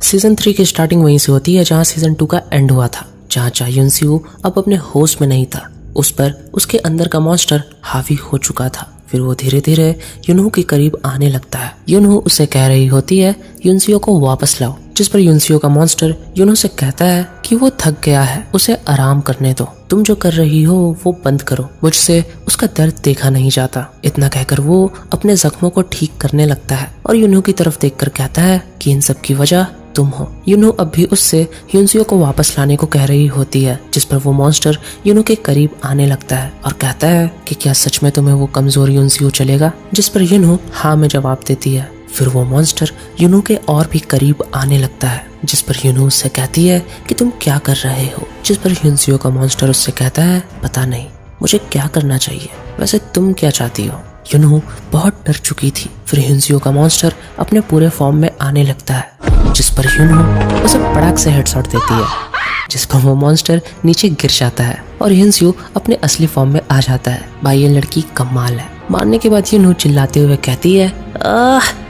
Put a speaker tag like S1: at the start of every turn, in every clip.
S1: Season 3 की starting वहीं से होती है जहां सीजन 2 का एंड हुआ था, जहां चा युनसियो अब अपने होश में नहीं था। उस पर उसके अंदर का मॉन्स्टर हावी हो चुका था। फिर वो धीरे धीरे युनहो के करीब आने लगता है। युनहो उसे कह रही होती है युनसियो को वापस लाओ, जिस पर युनसियो का मॉन्स्टर युनहो से कहता है कि वो थक गया है, उसे आराम करने दो, तुम जो कर रही हो वो बंद करो, मुझसे उसका दर्द देखा नहीं जाता। इतना कहकर वो अपने जख्मों को ठीक करने लगता है और युनहो की तरफ देखकर कहता है कि इन सब की वजह तुम हो। युनहो अब भी उससे युनसियो को वापस लाने को कह रही होती है, जिस पर वो मॉन्स्टर युनहो के करीब आने लगता है और कहता है कि क्या सच में तुम्हें वो कमजोर युनसियो चलेगा, जिस पर युनहो हाँ में जवाब देती है। फिर वो मॉन्स्टर युनहो के और भी करीब आने लगता है, जिस पर युनहो उससे कहती है कि तुम क्या कर रहे हो, जिस पर युनसियो का मॉन्स्टर उससे कहता है पता नहीं मुझे क्या करना चाहिए, वैसे तुम क्या चाहती हो। युनहो बहुत डर चुकी थी। फिर युनसियो का मॉन्स्टर अपने पूरे फॉर्म में आने लगता है, जिस पर युनहो उसे पड़ाक से हेडशॉट देती है, जिस पर वो मॉन्स्टर नीचे गिर जाता है और युनसियो अपने असली फॉर्म में आ जाता है। भाई ये लड़की कमाल है। मारने के बाद युनहो चिल्लाते हुए कहती है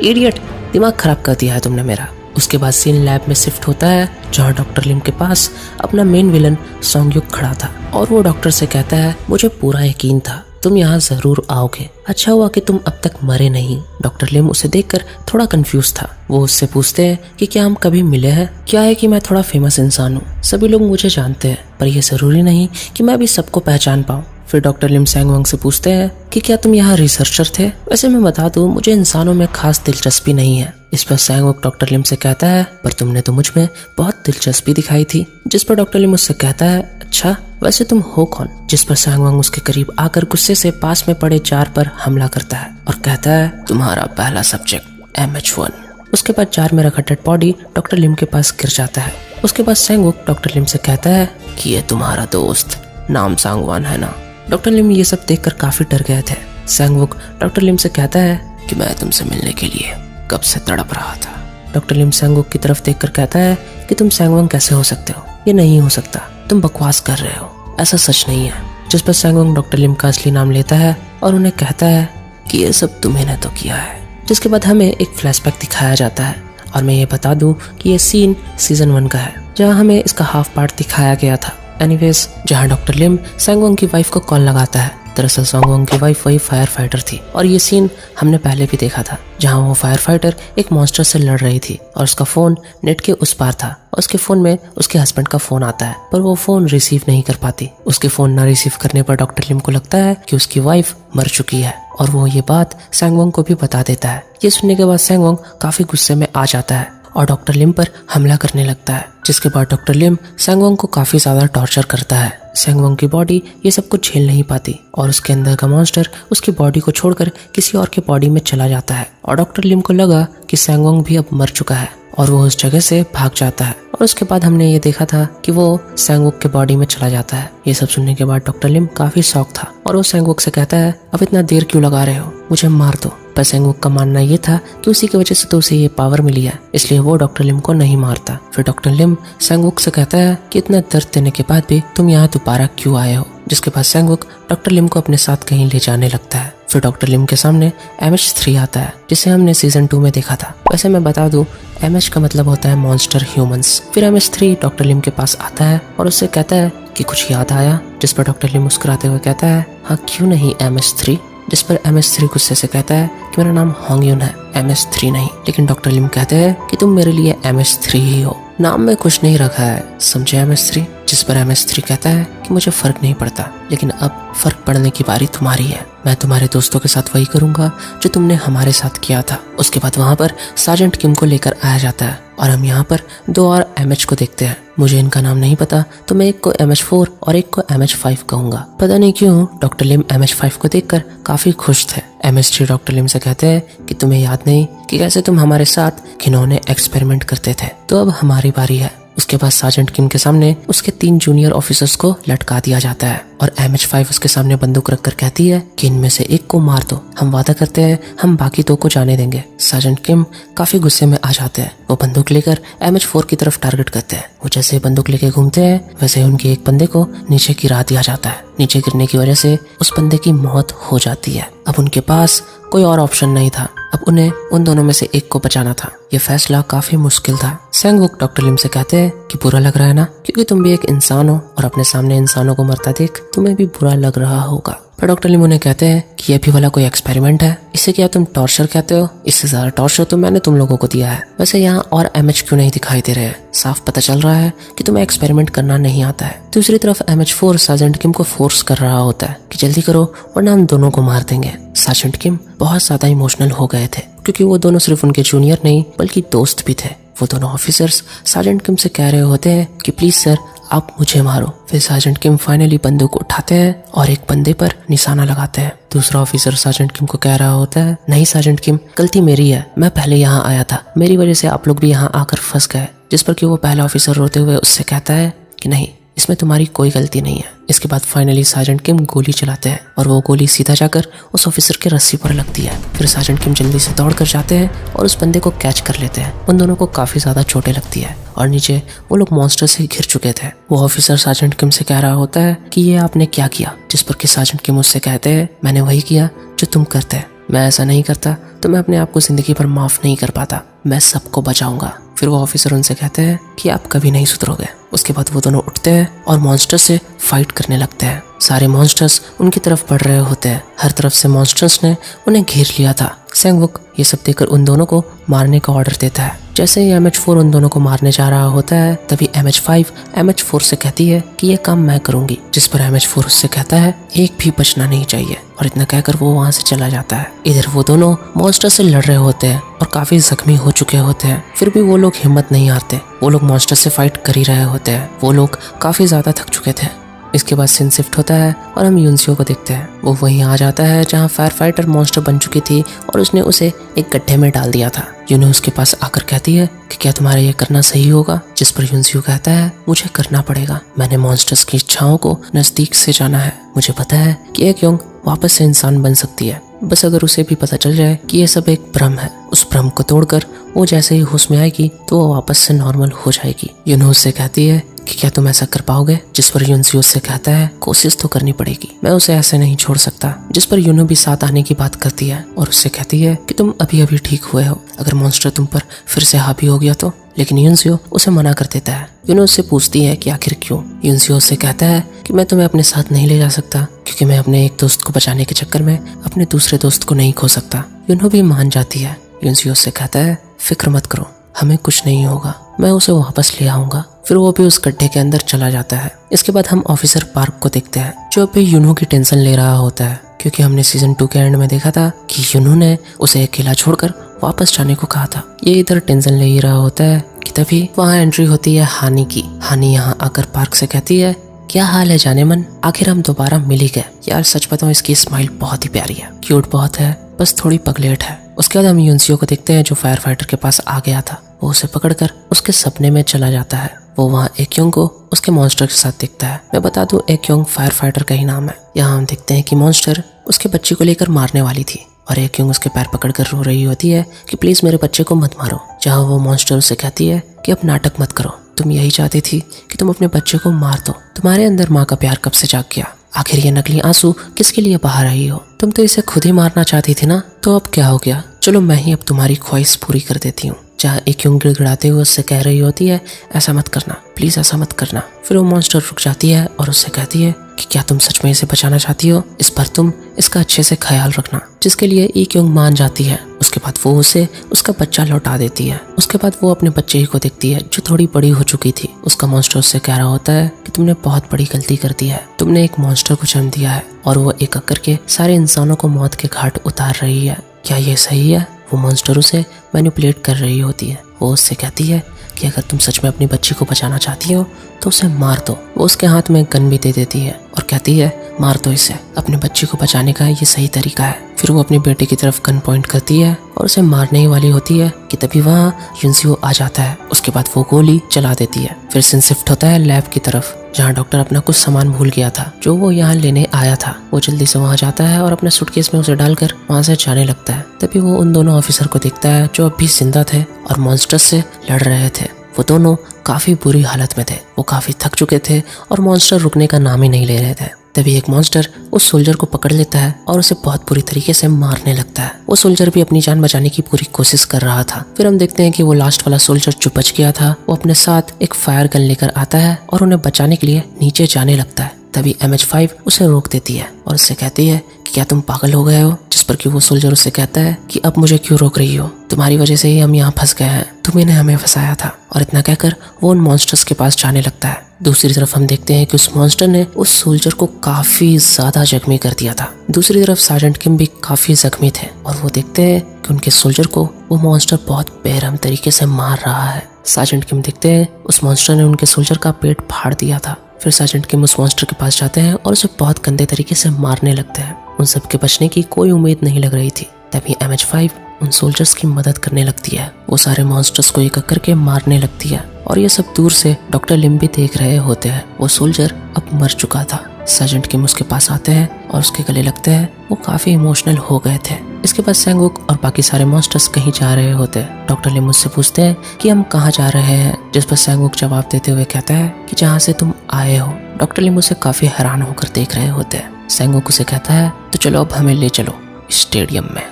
S1: इडियट, दिमाग खराब कर दिया है तुमने मेरा। उसके बाद सीन लैब में शिफ्ट होता है, जहाँ डॉक्टर लिम के पास अपना मेन विलन सोंगयुक खड़ा था और वो डॉक्टर से कहता है मुझे पूरा यकीन था तुम यहाँ जरूर आओगे, अच्छा हुआ कि तुम अब तक मरे नहीं। डॉक्टर लिम उसे देखकर थोड़ा कंफ्यूज था। वो उससे पूछते हैं कि क्या हम कभी मिले हैं। क्या है कि मैं थोड़ा फेमस इंसान हूँ, सभी लोग मुझे जानते हैं, पर यह जरूरी नहीं कि मैं भी सबको पहचान पाऊँ। फिर डॉक्टर लिम सैंगवंग से पूछते हैं कि क्या तुम यहाँ रिसर्चर थे। वैसे मैं बता दूं मुझे इंसानों में खास दिलचस्पी नहीं है। इस पर सैंगवंग डॉक्टर लिम से कहता है पर तुमने तो मुझ में बहुत दिलचस्पी दिखाई थी, जिस पर डॉक्टर लिम उससे कहता है अच्छा वैसे तुम हो कौन, जिस पर सैंगवंग उसके करीब आकर गुस्से से पास में पड़े जार पर हमला करता है और कहता है तुम्हारा पहला सब्जेक्ट MH1। उसके बाद जार में रखा डेड बॉडी डॉक्टर लिम के पास गिर जाता है। उसके बाद सैंगवंग डॉक्टर लिम से कहता है कि ये तुम्हारा दोस्त नाम सांगवान है ना। डॉक्टर लिम ये सब देखकर काफी डर गए थे। सैंगवुक डॉक्टर लिम से कहता है कि मैं तुमसे मिलने के लिए कब से तड़प रहा था। डॉक्टर लिम सैंगवुक की तरफ देखकर कहता है कि तुम सैंगवंग कैसे हो सकते हो, ये नहीं हो सकता, तुम बकवास कर रहे हो, ऐसा सच नहीं है। जिस पर सैंगवंग डॉक्टर लिम का असली नाम लेता है और उन्हें कहता है कि ये सब तुम्हें ने तो किया है। जिसके बाद हमें एक फ्लैशबैक दिखाया जाता है और मैं ये बता दूं कि ये सीन सीजन 1 का है, जहाँ हमें इसका हाफ पार्ट दिखाया गया था। एनीवेज जहाँ डॉक्टर लिम सैंगवंग की वाइफ को कॉल लगाता है, दरअसल सैंगवंग की वाइफ वही फायर फाइटर थी और ये सीन हमने पहले भी देखा था, जहाँ वो फायर फाइटर एक मॉन्स्टर से लड़ रही थी और उसका फोन नेट के उस पार था और उसके फोन में उसके हस्बैंड का फोन आता है, पर वो फोन रिसीव नहीं कर पाती। उसके फोन ना रिसीव करने पर डॉक्टर लिम को लगता है कि उसकी वाइफ मर चुकी है और वो ये बात सैंगवंग को भी बता देता है। ये सुनने के बाद सैंगवंग काफी गुस्से में आ जाता है और डॉक्टर लिम पर हमला करने लगता है, जिसके बाद डॉक्टर लिम सैंगवंग को काफी ज्यादा टॉर्चर करता है। सैंगवंग की बॉडी ये सब कुछ झेल नहीं पाती और उसके अंदर का मॉन्स्टर उसकी बॉडी को छोड़कर किसी और के बॉडी में चला जाता है और डॉक्टर लिम को लगा कि सैंगवंग भी अब मर चुका है और वो उस जगह से भाग जाता है। और उसके बाद हमने ये देखा था कि वो सैंगवुक के बॉडी में चला जाता है। ये सब सुनने के बाद डॉक्टर लिम काफी शॉक था और वो सैंगवुक से कहता है अब इतना देर क्यों लगा रहे हो, मुझे मार दो। पर सैंगवुक का मानना ये था कि उसी की वजह से तो उसे ये पावर मिली है, इसलिए वो डॉक्टर लिम को नहीं मारता। फिर डॉक्टर लिम सैंगवुक से कहता है कि इतना दर्द देने के बाद भी तुम यहाँ दोबारा क्यों आए हो, जिसके बाद सैंगवुक डॉक्टर लिम को अपने साथ कहीं ले जाने लगता है। फिर डॉक्टर लिम के सामने MH3 आता है, जिसे हमने सीजन 2 में देखा था। वैसे मैं बता दूं MH का मतलब होता है मॉन्स्टर ह्यूमंस। फिर MH3 डॉक्टर लिम के पास आता है और उससे कहता है कि कुछ याद आया, जिस पर डॉक्टर लिम मुस्कुराते हुए कहता है हाँ क्यों नहीं MH3, जिस पर MH3 गुस्से से कहता है कि मेरा नाम होंगयुन है, MH3 नहीं। लेकिन डॉक्टर लिम कहते हैं कि तुम मेरे लिए MH3 ही हो, नाम में कुछ नहीं रखा है, समझे MH3। जिस पर MH3 कहता है कि मुझे फर्क नहीं पड़ता, लेकिन अब फर्क पड़ने की बारी तुम्हारी है, मैं तुम्हारे दोस्तों के साथ वही करूंगा जो तुमने हमारे साथ किया था। उसके बाद वहाँ पर सार्जेंट किम को लेकर आया जाता है और हम यहाँ पर 2 और MH को देखते हैं। मुझे इनका नाम नहीं पता तो मैं एक को MH4 और एक को MH5 कहूंगा। पता नहीं क्यों डॉक्टर लिम MH5 को देखकर काफी खुश थे। MH3 डॉक्टर लिम से कहते हैं कि तुम्हें याद नहीं कि कैसे तुम हमारे साथ घिनौने एक्सपेरिमेंट करते थे, तो अब हमारी बारी है। उसके बाद सार्जेंट किम के सामने उसके 3 जूनियर ऑफिसर्स को लटका दिया जाता है और MH5 उसके सामने बंदूक रखकर कहती है कि इनमें से एक को मार दो, हम वादा करते हैं हम बाकी 2 को जाने देंगे। सार्जेंट किम काफी गुस्से में आ जाते हैं। वो बंदूक लेकर MH4 की तरफ टारगेट करते हैं। वो जैसे बंदूक लेके घूमते हैं वैसे उनके एक बंदे को नीचे गिरा दिया जाता है। नीचे गिरने की वजह से उस बंदे की मौत हो जाती है। अब उनके पास कोई और ऑप्शन नहीं था, अब उन्हें उन दोनों में से एक को बचाना था। ये फैसला काफी मुश्किल था। सैंगवुक डॉक्टर लिम से कहते हैं कि बुरा लग रहा है ना, क्योंकि तुम भी एक इंसान हो और अपने सामने इंसानों को मरता देख तुम्हें भी बुरा लग रहा होगा। पर डॉक्टर लिम उन्हें कहते हैं कि यह भी वाला कोई एक्सपेरिमेंट है, इसे क्या तुम टॉर्चर कहते हो? इससे ज्यादा टॉर्चर तो मैंने तुम लोगों को दिया है। वैसे यहाँ और MH क्यों नहीं दिखाई दे रहे हैं? साफ पता चल रहा है कि तुम्हें एक्सपेरिमेंट करना नहीं आता है। दूसरी तरफ MH4 सार्जेंट किम को फोर्स कर रहा होता है कि जल्दी करो वरना हम दोनों को मार देंगे। सार्जेंट किम बहुत ज्यादा इमोशनल हो गए थे, क्योंकि वो दोनों सिर्फ उनके जूनियर नहीं बल्कि दोस्त भी थे। वो दोनों ऑफिसर्स सार्जेंट किम से कह रहे होते हैं कि प्लीज सर आप मुझे मारो। फिर सार्जेंट किम फाइनली बंदूक उठाते हैं और एक बंदे पर निशाना लगाते हैं। दूसरा ऑफिसर सार्जेंट किम को कह रहा होता है, नहीं सार्जेंट किम, गलती मेरी है, मैं पहले यहाँ आया था, मेरी वजह से आप लोग भी यहाँ आकर फंस गए। जिस पर कि वो पहला ऑफिसर रोते हुए उससे कहता है कि नहीं, इसमें तुम्हारी कोई गलती नहीं है। इसके बाद फाइनली सार्जेंट किम गोली चलाते हैं और वो गोली सीधा जाकर उस ऑफिसर के रस्सी पर लगती है। फिर सार्जेंट किम जल्दी से दौड़ कर जाते हैं और उस बंदे को कैच कर लेते हैं। उन दोनों को काफी ज्यादा चोटें लगती है और नीचे वो लोग मॉन्स्टर से घिर चुके थे। वो ऑफिसर सार्जेंट किम से कह रहा होता है कि ये आपने क्या किया? जिस पर कि सार्जेंट किम उससे कहते हैं, मैंने वही किया जो तुम करते। मैं ऐसा नहीं करता तो मैं अपने आप को जिंदगी भर माफ नहीं कर पाता, मैं सबको बचाऊंगा। फिर वो ऑफिसर उनसे कहते हैं कि आप कभी नहीं सुधरोगे। उसके बाद वो दोनों उठते हैं और मॉन्स्टर से फाइट करने लगते हैं। सारे मॉन्स्टर्स उनकी तरफ बढ़ रहे होते हैं। हर तरफ से मॉन्स्टर्स ने उन्हें घेर लिया था। सैंगवुक ये सब देखकर उन दोनों को मारने का ऑर्डर देता है। जैसे ही MH4 उन दोनों को मारने जा रहा होता है तभी MH5 MH4 से कहती है कि ये काम मैं करूंगी। जिस पर MH4 उससे कहता है एक भी बचना नहीं चाहिए, और इतना कहकर वो वहां से चला जाता है। इधर वो दोनों मॉन्स्टर से लड़ रहे होते हैं और काफी जख्मी हो चुके होते हैं। फिर भी वो लोग हिम्मत नहीं हारते, वो लोग मॉन्स्टर से फाइट कर ही रहे होते हैं। वो लोग काफी ज्यादा थक चुके थे। इसके बाद सीन शिफ्ट होता है और हम युनसियो को देखते हैं। वो वहीं आ जाता है जहाँ फायर फाइटर मॉन्स्टर बन चुकी थी और उसने उसे एक गड्ढे में डाल दिया था। यूनो उसके पास आकर कहती है कि क्या तुम्हारा ये करना सही होगा? जिस पर युनसियो कहता है, मुझे करना पड़ेगा, मैंने मॉन्स्टर्स की इच्छाओं को नजदीक से जाना है। मुझे पता है कि एक योंग वापस से इंसान बन सकती है, बस अगर उसे भी पता चल जाए कि ये सब एक भ्रम है। उस भ्रम को तोड़कर वो जैसे ही होश में आएगी तो वो वापस से नॉर्मल हो जाएगी। यूनो उससे कहती है कि क्या तुम ऐसा कर पाओगे? जिस पर युनसियो उससे कहता है, कोशिश तो करनी पड़ेगी, मैं उसे ऐसे नहीं छोड़ सकता। जिस पर यूनो भी साथ आने की बात करती है और उससे कहती है कि तुम अभी अभी ठीक हुए हो, अगर मॉन्स्टर तुम पर फिर से हावी हो गया तो। लेकिन युनसियो उसे मना कर देता है। यूनो उससे पूछती है कि आखिर क्यों? युनसियो उससे कहता है कि मैं तुम्हें अपने साथ नहीं ले जा सकता, क्योंकि मैं अपने एक दोस्त को बचाने के चक्कर में अपने दूसरे दोस्त को नहीं खो सकता। यूनो भी मान जाती है। युनसियो उससे कहता है, फिक्र मत करो, हमें कुछ नहीं होगा, मैं उसे वापस ले आऊंगा। फिर वो भी उस गड्ढे के अंदर चला जाता है। इसके बाद हम ऑफिसर पार्क को देखते हैं, जो अभी यूनो की टेंशन ले रहा होता है, क्योंकि हमने सीजन 2 के एंड में देखा था कि यूनो ने उसे अकेला छोड़कर वापस जाने को कहा था। ये इधर टेंशन ले ही रहा होता है कि तभी वहाँ एंट्री होती है हानी की। हानी यहाँ आकर पार्क से कहती है, क्या हाल है जाने मन, आखिर हम दोबारा मिल ही गए। यार सच बताऊं, इसकी स्माइल बहुत ही प्यारी है, क्यूट बहुत है, बस थोड़ी पगलेट है। उसके बाद हम युनसियो को देखते हैं जो फायर फाइटर के पास आ गया था। वो उसे पकड़कर उसके सपने में चला जाता है। वो वहाँ एकयोंग को उसके मॉन्स्टर के साथ देखता है। मैं बता दूं, एकयोंग फायर फाइटर का ही नाम है। यहाँ हम देखते हैं कि मॉन्स्टर उसके बच्चे को लेकर मारने वाली थी और एकयोंग उसके पैर पकड़कर रो रही होती है कि प्लीज मेरे बच्चे को मत मारो। जहाँ वो मॉन्स्टर उसे कहती है कि अब नाटक मत करो, तुम यही चाहती थी कि तुम अपने बच्चे को मार दो, तुम्हारे अंदर माँ का प्यार कब से जाग गया? आखिर ये नकली आंसू किसके लिए बहा रही हो? तुम तो इसे खुद ही मारना चाहती थी ना, तो अब क्या हो गया? चलो मैं ही अब तुम्हारी ख्वाहिश पूरी कर देती हूँ। जहाँ एकयोंग गिड़गिड़ाते हुए उससे कह रही होती है, ऐसा मत करना, प्लीज ऐसा मत करना। फिर वो मॉन्स्टर रुक जाती है और उससे कहती है कि क्या तुम सच में इसे बचाना चाहती हो? इस पर तुम इसका अच्छे से ख्याल रखना। जिसके लिए एकयोंग मान जाती है। उसके बाद वो उसे उसका बच्चा लौटा देती है। उसके बाद वो अपने बच्चे ही को देखती है जो थोड़ी बड़ी हो चुकी थी। उसका मॉन्स्टर उससे कह रहा होता है कि तुमने बहुत बड़ी गलती कर दी है, तुमने एक मॉन्स्टर को जन्म दिया है और वो एक एक करके सारे इंसानों को मौत के घाट उतार रही है। क्या ये सही है? वो मॉन्स्टर उसे मैनिपुलेट कर रही होती है। वो उससे कहती है कि अगर तुम सच में अपनी बच्ची को बचाना चाहती हो तो उसे मार दो। वो उसके हाथ में गन भी दे देती है और कहती है, मार दो इसे, अपने बच्ची को बचाने का ये सही तरीका है। फिर वो अपने बेटे की तरफ गन पॉइंट करती है और उसे मारने ही वाली होती है कि तभी वहाँ युनसियो आ जाता है। उसके बाद वो गोली चला देती है। फिर सीन शिफ्ट होता है लैब की तरफ, जहाँ डॉक्टर अपना कुछ सामान भूल गया था जो वो यहाँ लेने आया था। वो जल्दी से वहाँ जाता है और अपने सूटकेस में उसे डालकर वहाँ से जाने लगता है। तभी वो उन दोनों ऑफिसर को देखता है जो अब भी जिंदा थे और मॉन्स्टर से लड़ रहे थे। वो दोनों काफी बुरी हालत में थे, वो काफी थक चुके थे और मॉन्स्टर रुकने का नाम ही नहीं ले रहे थे। तभी एक मॉन्स्टर उस सोल्जर को पकड़ लेता है और उसे बहुत बुरी तरीके से मारने लगता है। वो सोल्जर भी अपनी जान बचाने की पूरी कोशिश कर रहा था। फिर हम देखते हैं कि वो लास्ट वाला सोल्जर जो बच गया था वो अपने साथ एक फायर गन लेकर आता है और उन्हें बचाने के लिए नीचे जाने लगता है। तभी MH5 उसे रोक देती है और उससे कहती है कि क्या तुम पागल हो गए हो। जिस पर कि वो सोल्जर उससे कहता है कि अब मुझे क्यों रोक रही हो, तुम्हारी वजह से ही हम यहाँ फंस गए हैं, तुम्ही ने हमें फंसाया था। और इतना कहकर वो उन मॉन्स्टर्स के पास जाने लगता है। दूसरी तरफ हम देखते हैं कि उस मॉन्स्टर ने उस सोल्जर को काफी ज्यादा जख्मी कर दिया था। दूसरी तरफ सार्जेंट किम भी काफी जख्मी थे और वो देखते हैं कि उनके सोल्जर को वो मॉन्स्टर बहुत बेरहम तरीके से मार रहा है। सार्जेंट किम देखते हैं उस मॉन्स्टर ने उनके सोल्जर का पेट फाड़ दिया था। फिर सार्जेंट किम उस मॉन्स्टर के पास जाते हैं और उसे बहुत गंदे तरीके से मारने लगते हैं। उन सब के बचने की कोई उम्मीद नहीं लग रही थी। तभी MH5 उन सोल्जर्स की मदद करने लगती है। वो सारे मॉन्स्टर्स को एक एक करके मारने लगती है और ये सब दूर से डॉक्टर लिम भी देख रहे होते हैं। वो सोल्जर अब मर चुका था। सार्जेंट किम उसके पास आते हैं और उसके गले लगते हैं। वो काफी इमोशनल हो गए थे। इसके बाद सैंगवुक और बाकी सारे मॉन्स्टर्स कहीं जा रहे होते हैं। डॉक्टर लिम मुझसे पूछते हैं कि हम कहाँ जा रहे हैं, जिस पर सैंगवुक जवाब देते हुए कहता है कि जहाँ से तुम आए हो। डॉक्टर लिम उसे काफी हैरान होकर देख रहे होते हैं। सैंगवुक उसे कहता है तो चलो अब हमें ले चलो स्टेडियम में।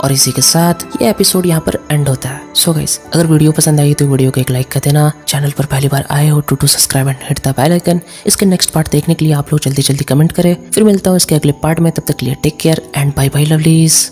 S1: और इसी के साथ ये एपिसोड यहाँ पर एंड होता है। सो गाइस, अगर वीडियो पसंद आई तो वीडियो को एक लाइक कर देना। चैनल पर पहली बार आए हो to subscribe and hit the bell icon. इसके नेक्स्ट पार्ट देखने के लिए आप लोग जल्दी जल्दी कमेंट करें। फिर मिलता हूँ इसके अगले पार्ट में। तब तक के लिए take care and bye bye lovelies.